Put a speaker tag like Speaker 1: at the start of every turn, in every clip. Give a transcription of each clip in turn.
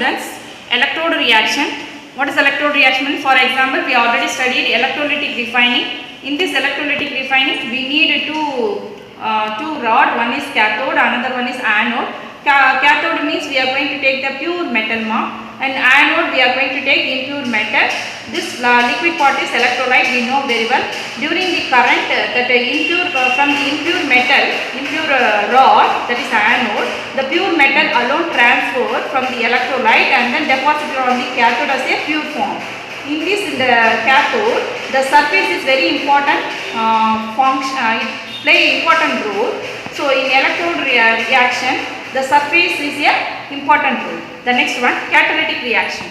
Speaker 1: students, electrode reaction. What is electrode reaction? For example, we already studied electrolytic refining. In this electrolytic refining, we need two rod. One is cathode, another one is anode. Cathode means we are going to take the pure metal and anode we are going to take impure metal. This liquid part is electrolyte, we know very well. During the current from the impure metal, impure rod, that is anode, the pure metal alone transferred from the electrolyte and then deposited on the cathode as a pure form. In the cathode, the surface is very important function, it play important role. So in electrode reaction, the surface is a important role. The next one, catalytic reaction.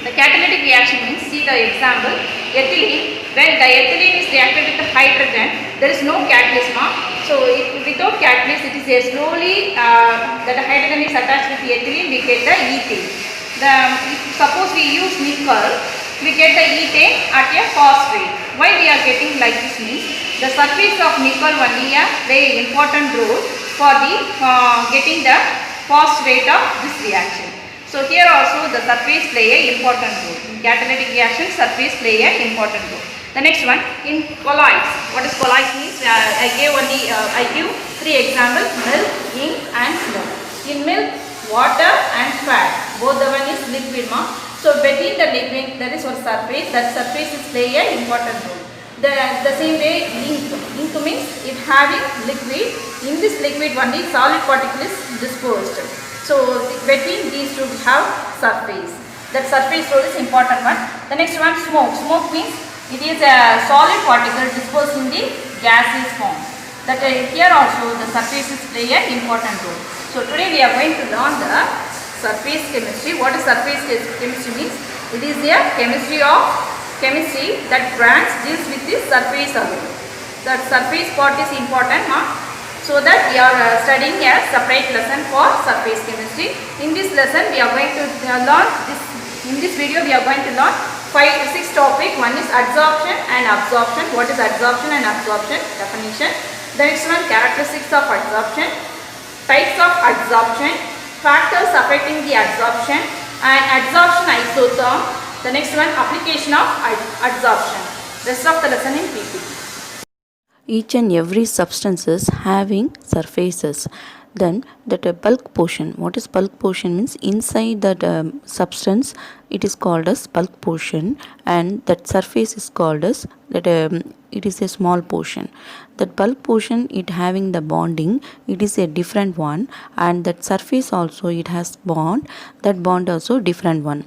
Speaker 1: The catalytic reaction means, see the example, ethylene. When the ethylene is reacted with the hydrogen, there is no catalyst. So without catalyst, it is a slowly that the hydrogen is attached with the ethylene, we get the ethane. Suppose we use nickel, we get the ethane at a phosphate. Why we are getting like this means, the surface of nickel only play important role for the getting the phosphate of this reaction. So here also the surface play a important role. In catalytic reaction, surface play a important role. The next one, in colloids. What is colloids means? I give three examples: milk, ink and milk. In milk, water and fat. Both the one is liquid. So between the liquid there is one surface. That surface is play a important role. The same way ink. Ink means it having liquid. In this liquid only solid particle is disposed. So between these two we have surface. That surface role is important one. The next one, smoke. Smoke means it is a solid particle disposed in the gaseous form. That here also the surfaces play an important role. So today we are going to learn the surface chemistry. What is surface chemistry means? It is a chemistry that branch deals with the surface alone. That surface part is important. So that we are studying a separate lesson for surface chemistry. In this lesson we are going to learn this. In this video we are going to learn 6 topics. One is adsorption and absorption. What is adsorption and absorption? Definition. The next one, characteristics of adsorption, types of adsorption, factors affecting the adsorption and adsorption isotherm. The next one, application of adsorption. Rest of the lesson in PPT.
Speaker 2: Each and every substances having surfaces. Then that a bulk portion. What is bulk portion means? Inside that substance it is called as bulk portion, and that surface is called as that it is a small portion. That bulk portion it having the bonding, it is a different one, and that surface also it has bond, that bond also different one.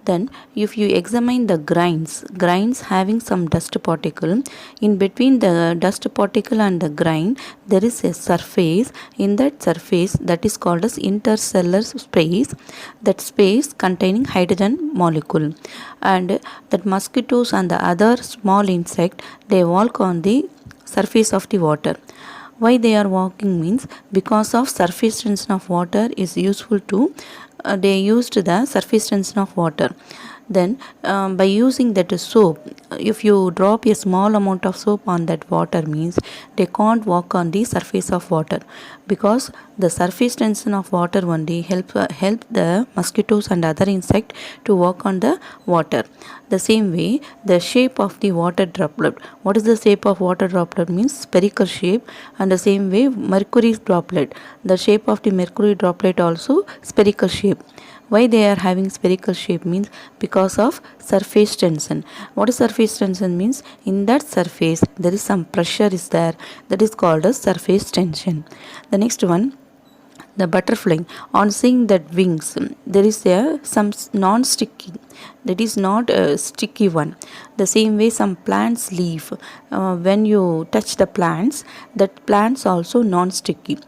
Speaker 2: Then if you examine the grains having some dust particle, in between the dust particle and the grain there is a surface. In that surface, that is called as intercellular space, that space containing hydrogen molecule. And that mosquitoes and the other small insect, they walk on the surface of the water. Why they are walking means, because of surface tension of water is useful to they used the surface tension of water. Then by using that soap, if you drop a small amount of soap on that water means they can't walk on the surface of water, because the surface tension of water only help the mosquitoes and other insect to walk on the water. The same way, the shape of the water droplet. What is the shape of water droplet means? Spherical shape. And the same way, mercury droplet. The shape of the mercury droplet also spherical shape. Why they are having spherical shape means, because of surface tension. What is surface tension means? In that surface there is some pressure is there, that is called as surface tension. The next one, the butterfly. On seeing that wings, there is some non-sticky, that is not a sticky one. The same way, some plants leaf, when you touch the plants, that plants also non-sticky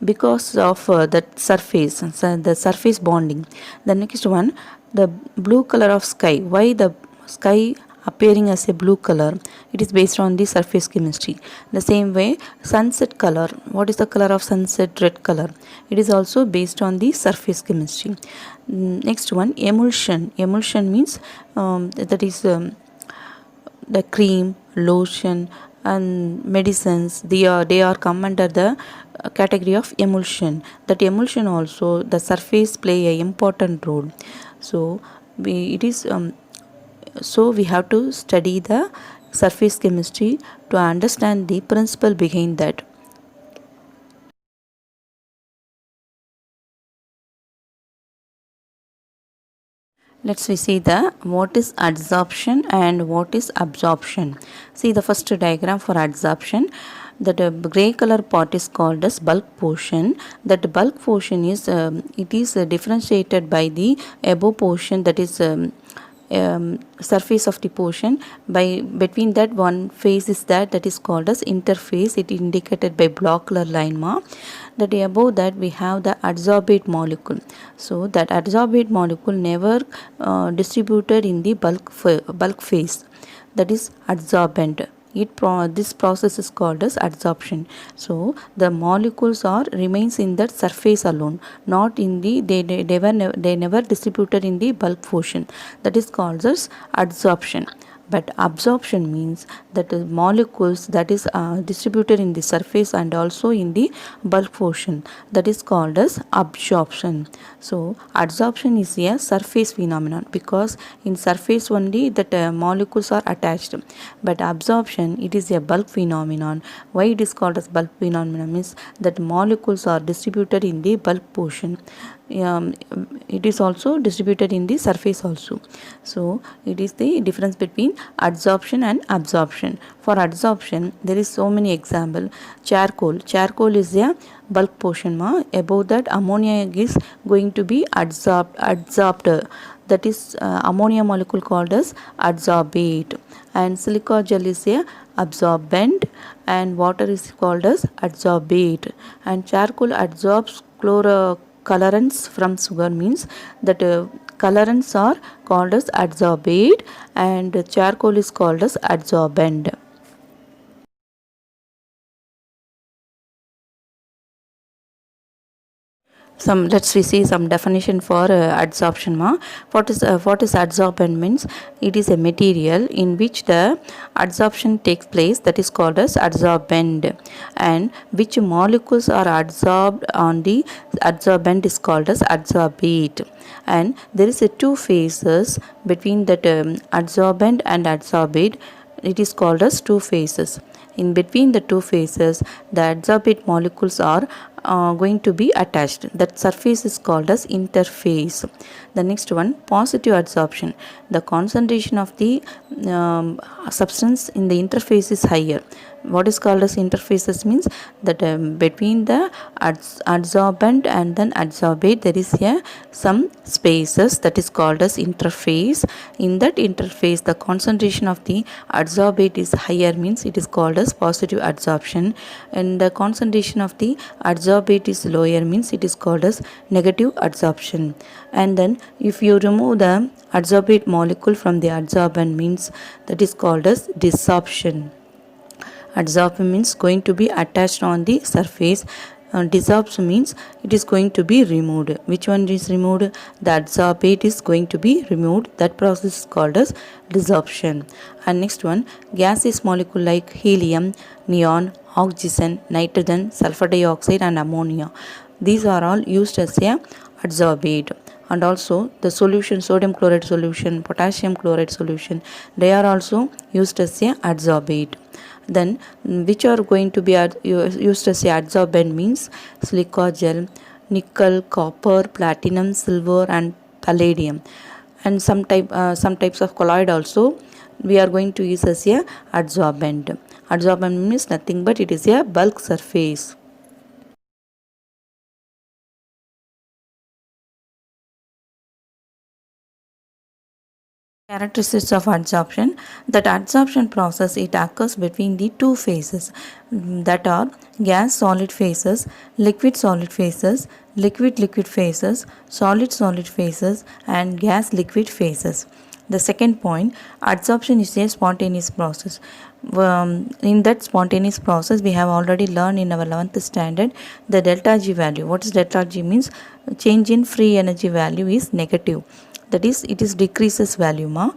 Speaker 2: because of that surface, the surface bonding. The next one, the blue color of sky. Why the sky appearing as a blue color? It is based on the surface chemistry. The same way, sunset color. What is the color of sunset? Red color. It is also based on the surface chemistry. Next one, emulsion. Emulsion means that is the cream, lotion, and medicines, they are come under the category of emulsion. That emulsion also, the surface play a important role. So we have to study the surface chemistry to understand the principle behind that. Let's we see the what is adsorption and what is absorption. See the first diagram for adsorption. That gray color part is called as bulk portion. That bulk portion is it is differentiated by the above portion, that is surface of the portion. By between that one phase is that is called as interface. It is indicated by block color line ma. That above that we have the adsorbate molecule. So that adsorbate molecule never distributed in the bulk phase, that is adsorbent. This process is called as adsorption. So the molecules are remains in that surface alone, not in the they never distributed in the bulk portion. That is called as adsorption. But absorption means that the molecules that is distributed in the surface and also in the bulk portion, that is called as absorption. So adsorption is a surface phenomenon because in surface only that molecules are attached. But absorption, it is a bulk phenomenon. Why it is called as bulk phenomenon means that molecules are distributed in the bulk portion. It is also distributed in the surface also. So it is the difference between adsorption and absorption. For adsorption there is so many example. Charcoal is a bulk portion ma. Above that ammonia is going to be adsorbed. That is ammonia molecule called as adsorbate. And silica gel is a absorbent and water is called as adsorbate. And charcoal absorbs colorants from sugar, means that colorants are called as adsorbate and charcoal is called as adsorbent. Let's we see some definition for adsorption ma. What is adsorbent means? It is a material in which the adsorption takes place, that is called as adsorbent, and which molecules are adsorbed on the adsorbent is called as adsorbate. And there is a two phases between that adsorbent and adsorbate. It is called as two phases. In between the two phases, the adsorbate molecules are going to be attached. That surface is called as interface. The next one, positive adsorption. The concentration of the substance in the interface is higher. What is called as interfaces means that between the adsorbent and then adsorbate there is some spaces, that is called as interface. In that interface the concentration of the adsorbate is higher, means it is called as positive adsorption, and the concentration of the adsorbate is lower, means it is called as negative adsorption. And then if you remove the adsorbate molecule from the adsorbent, means that is called as desorption. Adsorb means going to be attached on the surface. Desorbs means it is going to be removed. Which one is removed? The adsorbate is going to be removed. That process is called as desorption. And next one, gaseous molecule like helium, neon, oxygen, nitrogen, sulfur dioxide and ammonia. These are all used as a adsorbate. And also the solution, sodium chloride solution, potassium chloride solution, they are also used as a adsorbate. Then which are going to be used as a adsorbent means silica gel, nickel, copper, platinum, silver and palladium, and some types of colloid also we are going to use as a adsorbent. Adsorbent means nothing but it is a bulk surface. Characteristics of adsorption. That adsorption process, it occurs between the two phases, that are gas solid phases, liquid solid phases, liquid liquid phases, solid solid phases and gas liquid phases. The second point, adsorption is a spontaneous process. In that spontaneous process we have already learned in our 11th standard the delta G value. What is delta G means? Change in free energy value is negative, that is it is decreases value ma.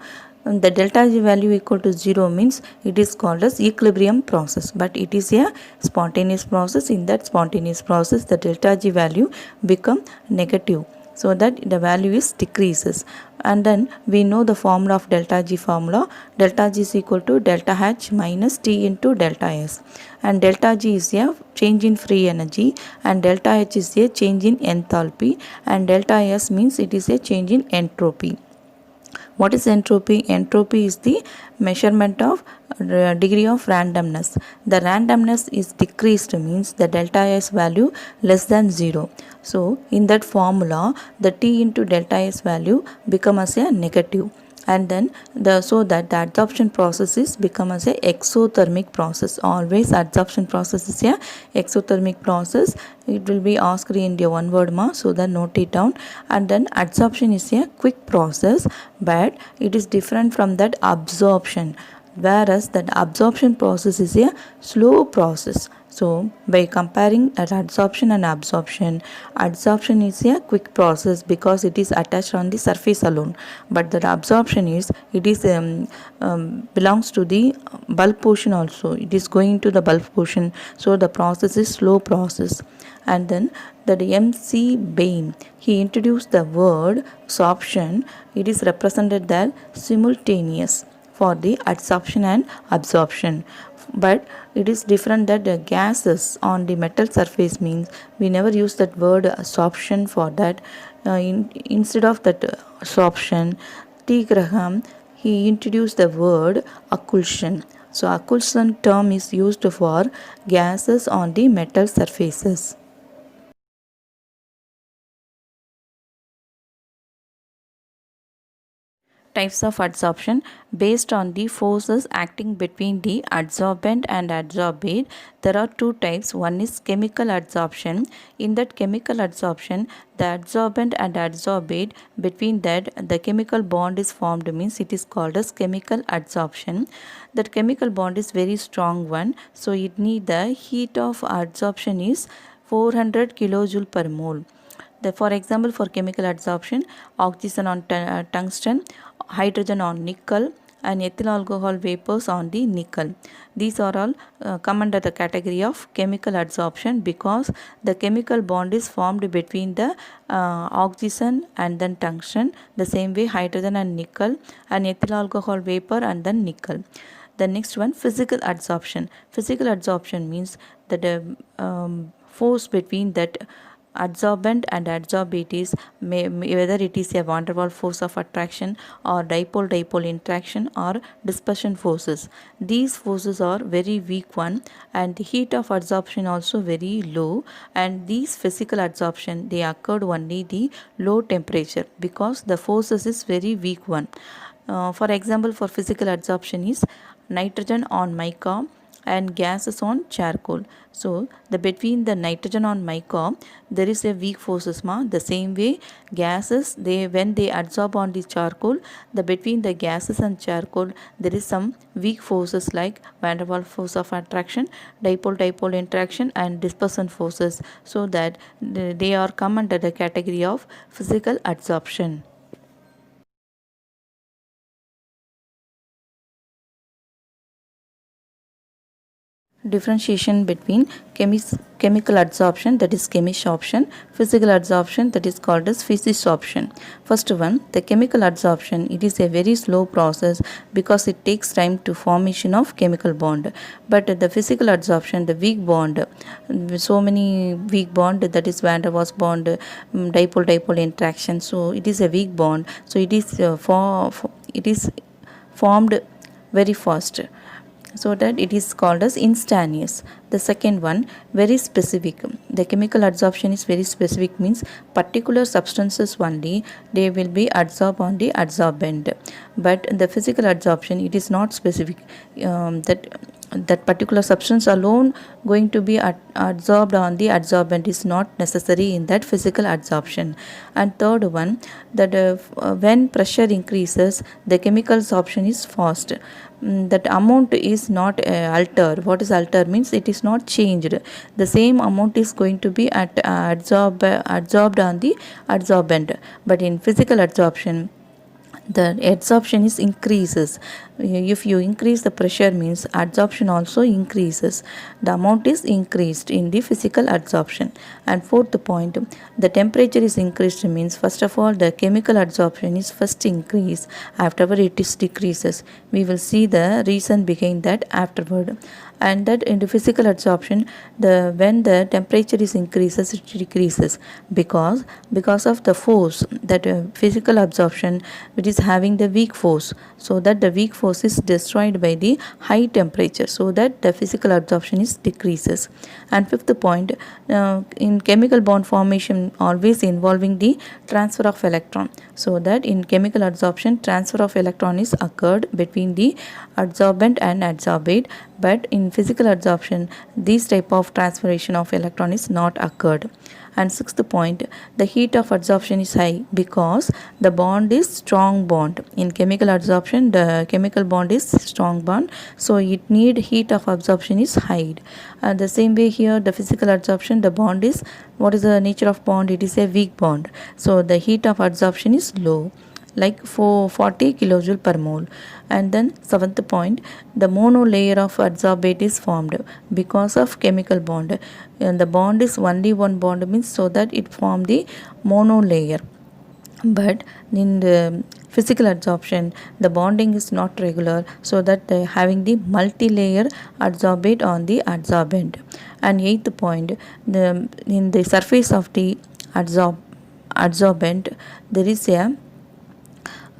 Speaker 2: the delta G value equal to 0 means it is called as equilibrium process, but it is a spontaneous process. In that spontaneous process, the delta G value become negative, so that the value is decreases. And then we know the formula of delta G formula. Delta G is equal to delta H minus T into delta S, and delta G is a change in free energy, and delta H is a change in enthalpy, and delta S means it is a change in entropy. What is entropy? Entropy is the measurement of degree of randomness. The randomness is decreased means the delta S value less than 0. So in that formula, the T into delta S value become as a negative, and then so that the adsorption process is become as a exothermic process. Always adsorption process is a exothermic process. It will be asked in the one word ma, so that note it down. And then adsorption is a quick process, but it is different from that absorption, whereas that absorption process is a slow process. So by comparing adsorption and absorption, adsorption is a quick process because it is attached on the surface alone, but the absorption is belongs to the bulk portion also. It is going to the bulk portion, so the process is slow process. And then that M.C. Bain, he introduced the word sorption. It is represented that simultaneous for the adsorption and absorption, but it is different that the gases on the metal surface means we never use that word sorption for that. Instead of that sorption, T. Graham, he introduced the word accretion. So accretion term is used for gases on the metal surfaces. Types of adsorption. Based on the forces acting between the adsorbent and adsorbate, there are two types. One is chemical adsorption. In that chemical adsorption, the adsorbent and adsorbate, between that the chemical bond is formed means it is called as chemical adsorption. That chemical bond is very strong one, so it need the heat of adsorption is 400 kilojoule per mole. For example, for chemical adsorption, oxygen on tungsten, hydrogen on nickel, and ethyl alcohol vapors on the nickel. These are all come under the category of chemical adsorption because the chemical bond is formed between the oxygen and then tungsten. The same way hydrogen and nickel, and ethyl alcohol vapor and then nickel. The next one, physical adsorption. Physical adsorption means that the force between that adsorbent and adsorbate is whether it is a van der Waals force of attraction or dipole-dipole interaction or dispersion forces. These forces are very weak one, and the heat of adsorption also very low, and these physical adsorption they occurred only the low temperature because the forces is very weak one. For example, for physical adsorption is nitrogen on mica and gases on charcoal. So the between the nitrogen on mica there is a weak forces ma. The same way gases, they when they adsorb on the charcoal, the between the gases and charcoal there is some weak forces like van der Waals force of attraction, dipole-dipole interaction and dispersion forces, so that they are come under the category of physical adsorption. Differentiation between chemical adsorption, that is chemosorption, physical adsorption, that is called as physisorption. First one, the chemical adsorption, it is a very slow process because it takes time to formation of chemical bond. But the physical adsorption, the weak bond, so many weak bond, that is van der Waals bond, dipole-dipole interaction, so it is a weak bond, so it is it is formed very fast, so that it is called as instantaneous. The second one, very specific. The chemical adsorption is very specific means particular substances only they will be adsorbed on the adsorbent, but the physical adsorption it is not specific, that particular substance alone going to be adsorbed on the adsorbent is not necessary in that physical adsorption. And third one, that when pressure increases the chemical absorption is fast. That amount is not altered. What is altered means it is not changed. The same amount is going to be adsorbed on the adsorbent, but in physical adsorption the adsorption is increases. If you increase the pressure means adsorption also increases. The amount is increased in the physical adsorption. And fourth point, the temperature is increased means first of all the chemical adsorption is first increase, afterward it is decreases. We will see the reason behind that afterward. And that in the physical adsorption, the when the temperature is increases it decreases because of the force that physical absorption which is having the weak force, so that the weak force is destroyed by the high temperature, so that the physical absorption is decreases. And fifth point, in chemical bond formation always involving the transfer of electron, so that in chemical adsorption transfer of electron is occurred between the adsorbent and adsorbate, but in physical adsorption this type of transferation of electron is not occurred. And sixth point, the heat of adsorption is high because the bond is strong bond. In chemical adsorption the chemical bond is strong bond, so it need heat of absorption is high. And the same way here the physical adsorption, the bond is, what is the nature of bond? It is a weak bond, so the heat of adsorption is low, like 40 kilojoule per mole. And then seventh point, the mono layer of adsorbate is formed because of chemical bond, and the bond is only one bond means, so that it form the mono layer. But in the physical adsorption the bonding is not regular, so that they having the multi-layer adsorbate on the adsorbent. And eighth point, in the surface of the adsorbent there is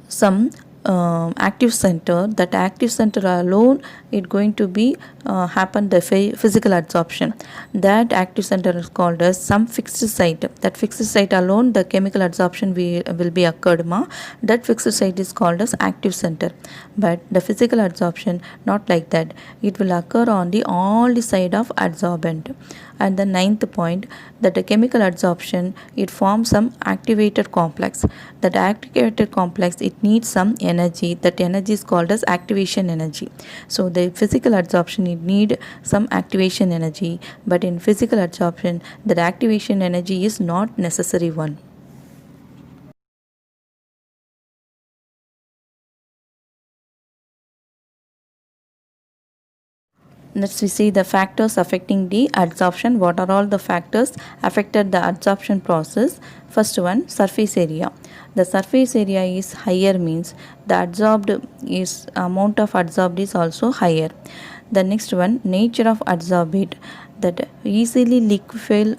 Speaker 2: some active center. That active center alone it going to be happen the physical adsorption. That active center is called as some fixed site. That fixed site alone the chemical adsorption will be occurred that fixed site is called as active center. But the physical adsorption not like that, it will occur on the all the side of adsorbent. And the ninth point, that the chemical adsorption it forms some activated complex. That activated complex it needs some energy, that energy is called as activation energy. So the physical adsorption it need some activation energy, but in physical adsorption that activation energy is not necessary one. Next we see the factors affecting the adsorption. What are all the factors affected the adsorption process? First one, surface area. The surface area is higher means the adsorbed is amount of adsorbed is also higher. The next one, nature of adsorbate, that easily liquefied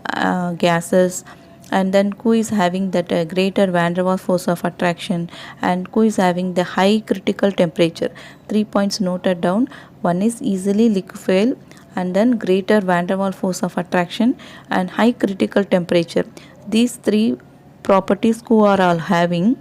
Speaker 2: gases, and then who is having that greater van der Waals force of attraction, and who is having the high critical temperature. 3 points noted down. One is easily liquefied, and then greater van der Waals force of attraction and high critical temperature. These three properties who are all having,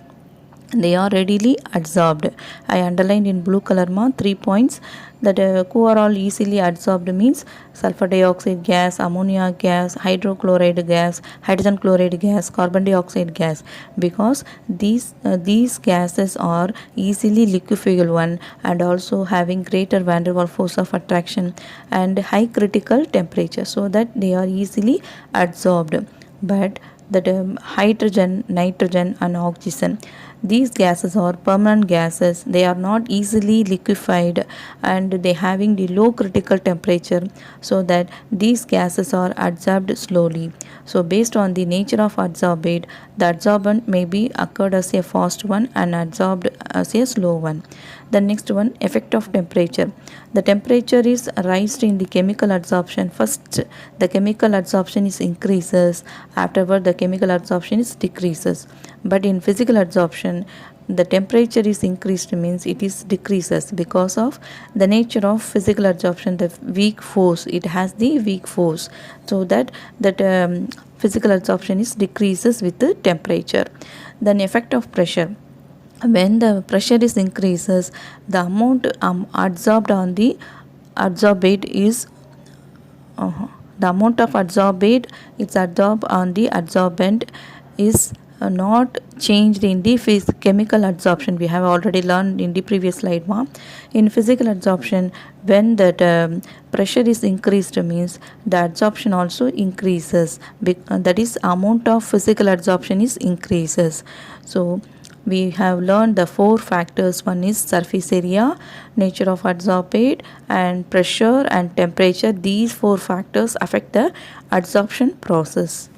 Speaker 2: they are readily adsorbed. I underlined in blue color 3 points. That who are all easily adsorbed means sulfur dioxide gas, ammonia gas, hydrochloride gas, hydrogen chloride gas, carbon dioxide gas, because these gases are easily liquefiable one, and also having greater van der Waals force of attraction and high critical temperature, so that they are easily adsorbed. But that hydrogen, nitrogen and oxygen, these gases are permanent gases. They are not easily liquefied, and they having the low critical temperature, so that these gases are adsorbed slowly. So based on the nature of adsorbate, the adsorbent may be occurred as a fast one and adsorbed as a slow one. The next one, effect of temperature. The temperature is raised in the chemical adsorption. First the chemical adsorption is increases, afterward the chemical adsorption is decreases. But in physical adsorption the temperature is increased means it is decreases, because of the nature of physical adsorption, the weak force, it has the weak force, so that physical adsorption is decreases with the temperature. Then effect of pressure. When the pressure is increases, the amount adsorbed on the adsorbate is the amount of adsorbate it's adsorbed on the adsorbent is not changed in the chemical adsorption. We have already learned in the previous slide. In physical adsorption, when that pressure is increased means the adsorption also increases, that is amount of physical adsorption is increases. So we have learned the four factors. One is surface area, nature of adsorbate, and pressure and temperature. These four factors affect the adsorption process.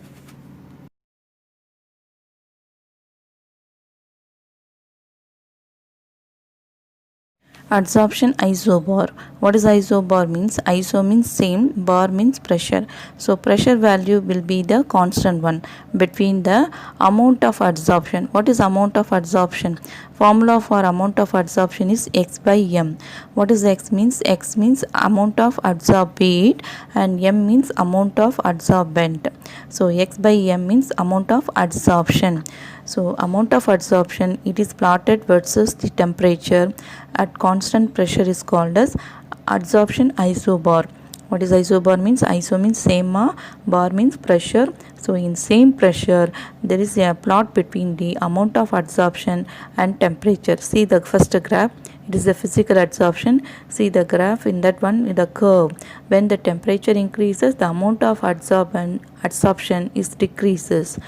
Speaker 2: Adsorption isobar. What is isobar means? Iso means same, bar means pressure. So pressure value will be the constant one between the amount of adsorption. What is amount of adsorption? Formula for amount of adsorption is x by m. What is x means? X means amount of adsorbate and m means amount of adsorbent. So x by m means amount of adsorption. So amount of adsorption, it is plotted versus the temperature at constant pressure is called as adsorption isobar. What is isobar means? Iso means same, bar means pressure. So in same pressure there is a plot between the amount of adsorption and temperature. See the first graph, it is the physical adsorption. See the graph, in that one the curve. When the temperature increases, the amount of adsorption is decreases.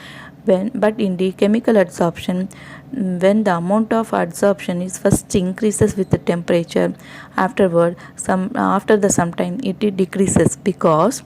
Speaker 2: But in the chemical adsorption, when the amount of adsorption is first increases with the temperature, afterward after some time it decreases, because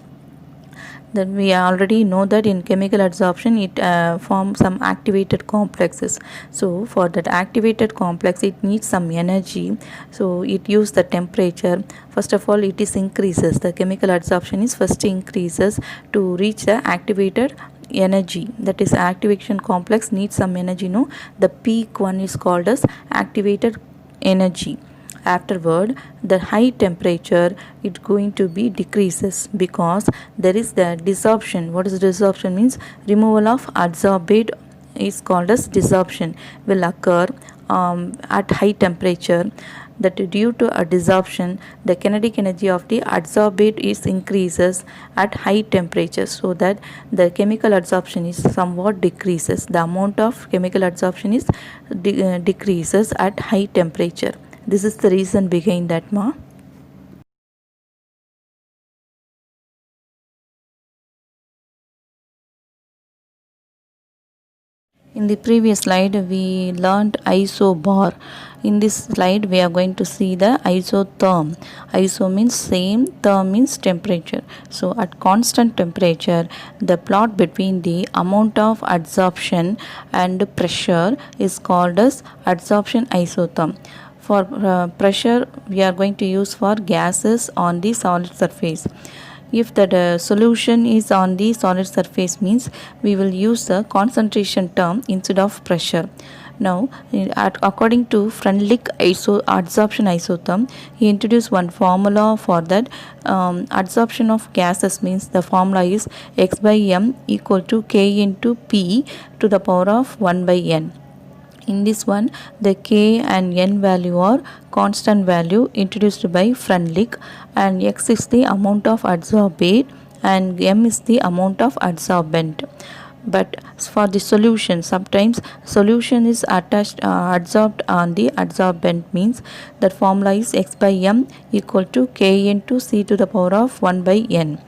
Speaker 2: then we already know that in chemical adsorption it forms some activated complexes. So for that activated complex it needs some energy, so it uses the temperature. First of all it is increases, the chemical adsorption is first increases to reach the activated energy, that is activation complex needs some energy, no, the peak one is called as activated energy. Afterward the high temperature it going to be decreases, because there is the desorption. What is desorption means? Removal of adsorbate is called as desorption will occur at high temperature. That due to a desorption the kinetic energy of the adsorbate is increases at high temperature, so that the chemical adsorption is somewhat decreases, the amount of chemical adsorption is decreases at high temperature. This is the reason behind that, ma. In the previous slide we learned isobar. In this slide we are going to see the isotherm. Iso means same, therm means temperature. So at constant temperature the plot between the amount of adsorption and pressure is called as adsorption isotherm. For pressure we are going to use for gases on the solid surface. If the solution is on the solid surface means we will use the concentration term instead of pressure. Now according to Freundlich adsorption isotherm, he introduced one formula for that. Adsorption of gases means the formula is x by m equal to k into p to the power of 1 by n. In this one the k and n value are constant value introduced by Freundlich, and x is the amount of adsorbate and m is the amount of adsorbent. But for the solution, sometimes solution is attached adsorbed on the adsorbent, means that formula is x by m equal to k into c to the power of 1 by n.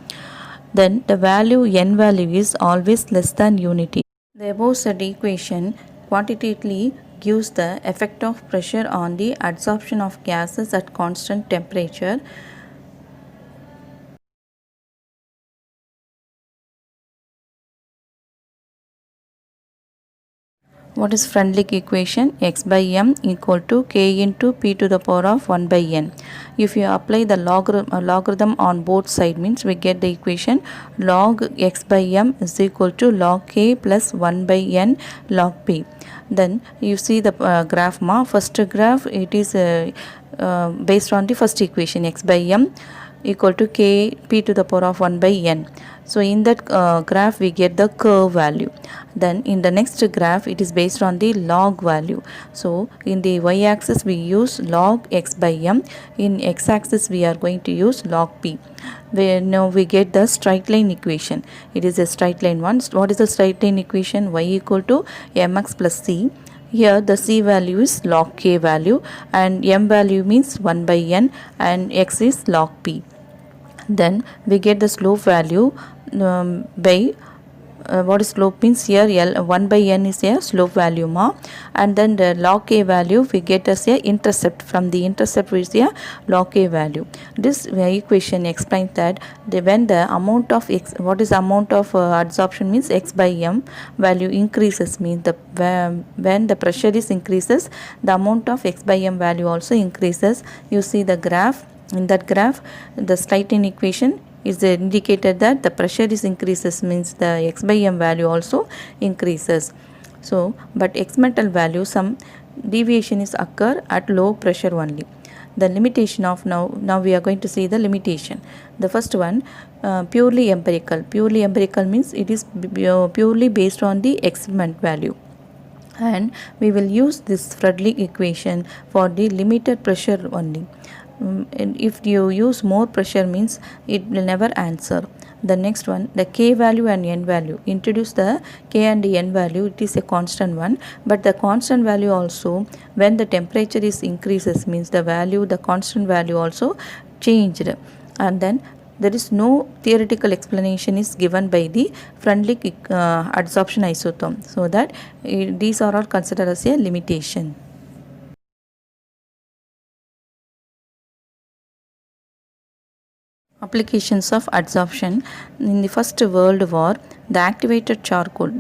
Speaker 2: Then the value n value is always less than unity. The above said equation quantitatively gives the effect of pressure on the adsorption of gases at constant temperature. What is Freundlich equation? X by m equal to k into p to the power of 1 by n. If you apply the logarithm on both sides, means we get the equation log x by m is equal to log k plus 1 by n log p. Then you see the graph, first graph it is based on the first equation x by m equal to k p to the power of 1 by n. So in that graph we get the curve value. Then in the next graph it is based on the log value. So in the y axis we use log x by m, in x axis we are going to use log p. Now we get the straight line equation. It is a straight line one. What is the straight line equation? Y equal to mx plus c. Here the c value is log k value and m value means 1 by n and x is log p. Then we get the slope value by what is slope means here L 1 by n is a slope value ma, and then the log k value we get as a intercept. From the intercept is a log k value. This equation explains that when the amount of x, what is amount of adsorption means x by m value increases means the when the pressure is increases, the amount of x by m value also increases. You see the graph. In that graph, the Slayton equation is indicated that the pressure is increases means the x by m value also increases. So but experimental value, some deviation is occur at low pressure only. The limitation of now we are going to see the limitation. The first one, purely empirical means it is purely based on the experiment value, and we will use this Fredlich equation for the limited pressure only. And if you use more pressure means it will never answer. The next one, the k value and n value. Introduce the k and n value. It is a constant one, but the constant value also, when the temperature is increases means the value, the constant value also changed. And then there is no theoretical explanation is given by the Fredlich adsorption isotherm, so that these are all considered as a limitation. Applications of adsorption. In the First World War, the activated charcoal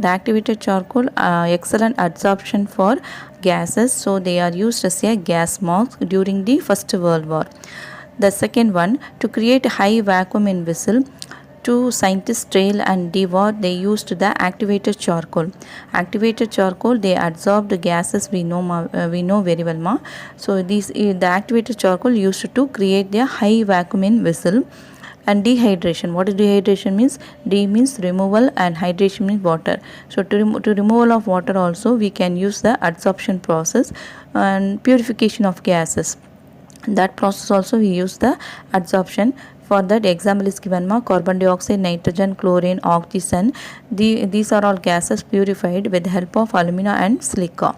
Speaker 2: excellent adsorption for gases, so they are used as a gas mask during the First World War. The second one, to create a high vacuum in vessel, two scientists Trail and Dewar, they used the activated charcoal. They absorbed gases, we know very well ma. So the activated charcoal used to create the high vacuum in vessel. And dehydration. What is dehydration means? D means removal and hydration means water. So to removal of water also we can use the adsorption process. And purification of gases, that process also we use the adsorption. For that example is given ma, carbon dioxide, nitrogen, chlorine, oxygen. These are all gases purified with the help of alumina and silica.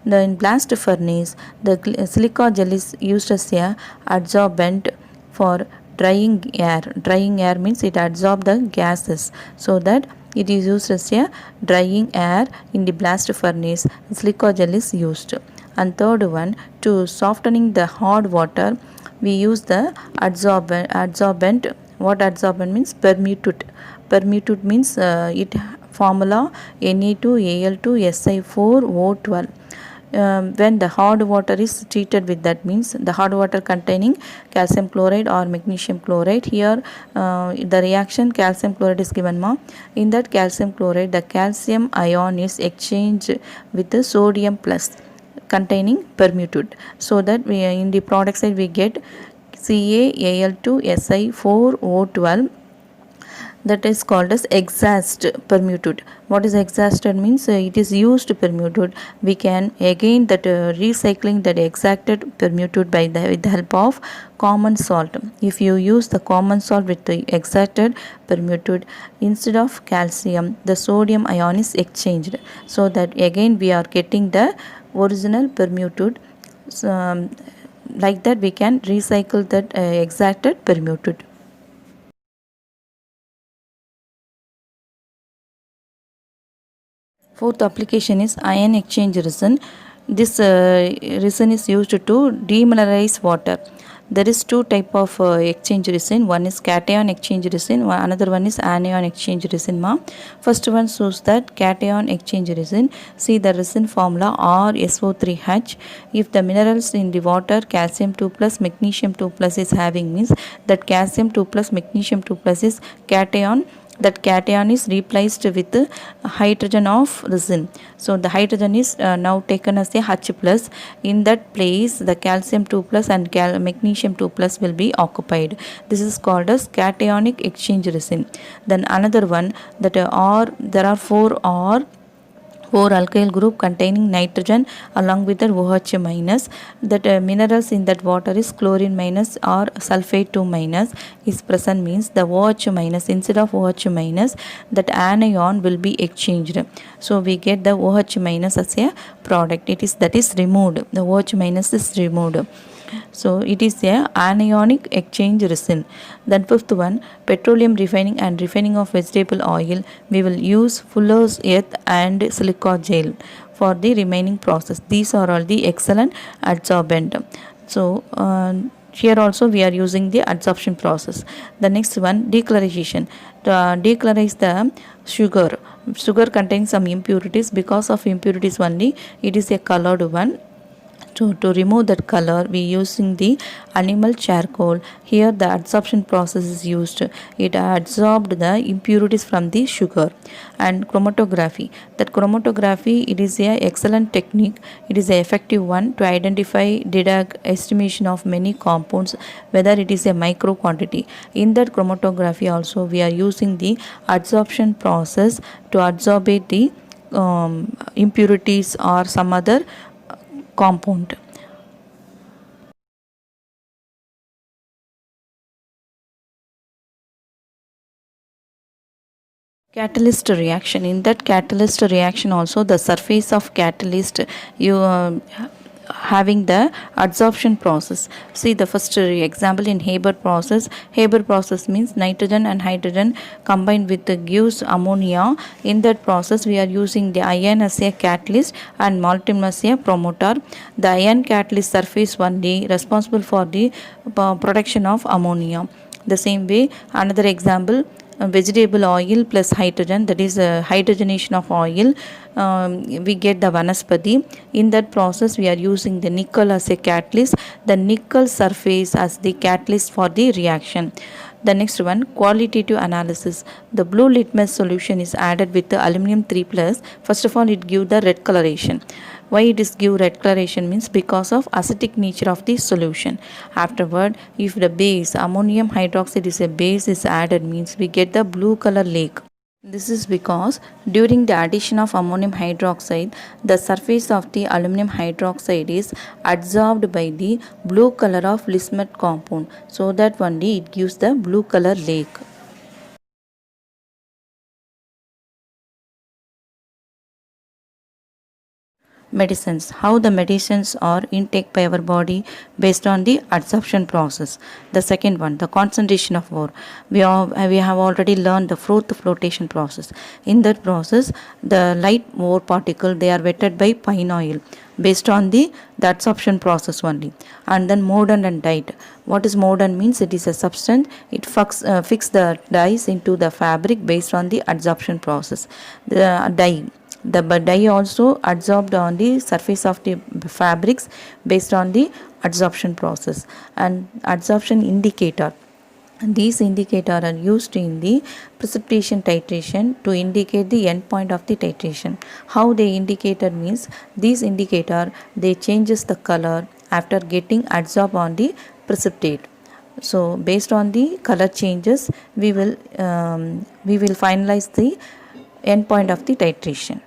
Speaker 2: In blast furnace, the silica gel is used as a adsorbent for drying air means it absorbs the gases, so that it is used as a drying air. In the blast furnace, silica gel is used. And third one, to softening the hot water, we use the adsorbent. What adsorbent means? Permutate means it formula Na2Al2Si4O12. When the hard water is treated with that means the hard water containing calcium chloride or magnesium chloride. Here the reaction calcium chloride is given ma. In that calcium chloride, the calcium ion is exchanged with the sodium plus containing permutate, so that we in the product side we get CaAl2Si4O12. that is called as exhaust permutate. What is exhausted means? It is used permutate. We can again that recycling that exacted permutate with the help of common salt. If you use the common salt with the exacted permutate, instead of calcium, the sodium ion is exchanged, so that again we are getting the original permutate. Like that we can recycle that exacted permutate. Fourth application is ion exchange resin. This resin is used to demineralize water. There is two type of exchange resin. One is cation exchange resin, another one is anion exchange resin ma. First one shows that cation exchange resin. See the resin formula RSO3H. If the minerals in the water calcium 2 plus magnesium 2 plus is having means that calcium 2 plus magnesium 2 plus is cation. That cation is replaced with hydrogen of resin. So the hydrogen is now taken as a H plus. In that place the calcium 2 plus and magnesium 2 plus will be occupied. This is called as cationic exchange resin. Then another one, that there are four alkyl group containing nitrogen along with the OH minus. That minerals in that water is chlorine minus or sulfate 2 minus is present means the OH minus, instead of OH minus, that anion will be exchanged. So we get the OH minus as a product. That is removed. The OH minus is removed. So it is a anionic exchange resin. Then fifth one, petroleum refining and refining of vegetable oil. We will use fuller's earth and silica gel for the remaining process. These are all the excellent adsorbent. So here also we are using the adsorption process. The next one, decolorization. To decolorize the sugar. Sugar contains some impurities. Because of impurities only, it is a colored one. To remove that color, we using the animal charcoal. Here the adsorption process is used. It absorbed the impurities from the sugar. And chromatography, that chromatography, it is a excellent technique. It is a effective one to identify, deduct, estimation of many compounds, whether it is a micro quantity. In that chromatography also we are using the adsorption process to absorb the impurities or some other compound. Catalyst reaction. In that catalyst reaction also, the surface of catalyst, you having the adsorption process. See the first example in Haber process. Haber process means nitrogen and hydrogen combined with the gives ammonia. In that process we are using the iron as a catalyst and molybdenum as a promoter. The iron catalyst surface only responsible for the production of ammonia. The same way, another example, vegetable oil plus hydrogen, that is hydrogenation of oil, we get the vanaspati. In that process we are using the nickel as a catalyst, the nickel surface as the catalyst for the reaction. The next one, qualitative analysis. The blue litmus solution is added with the aluminum 3 plus. First of all, it gives the red coloration. Why it is give red coloration means because of acidic nature of the solution. Afterward, if the base ammonium hydroxide is a base is added, means we get the blue color lake. This is because during the addition of ammonium hydroxide, the surface of the aluminum hydroxide is adsorbed by the blue color of Lismet compound. So that only it gives the blue color lake. Medicines, how the medicines are intake by our body based on the adsorption process. The second one, the concentration of ore. We have already learned the fourth flotation process. In that process, the light ore particle, they are wetted by pine oil based on the adsorption process only. And then mordant and dyed. What is mordant means? It is a substance, it fix the dyes into the fabric based on the adsorption process. The dye, the dye also adsorbed on the surface of the fabrics based on the adsorption process. And adsorption indicator, these indicators are used in the precipitation titration to indicate the end point of the titration. How they indicator means, these indicator, they changes the color after getting adsorbed on the precipitate. So based on the color changes, we will finalize the end point of the titration.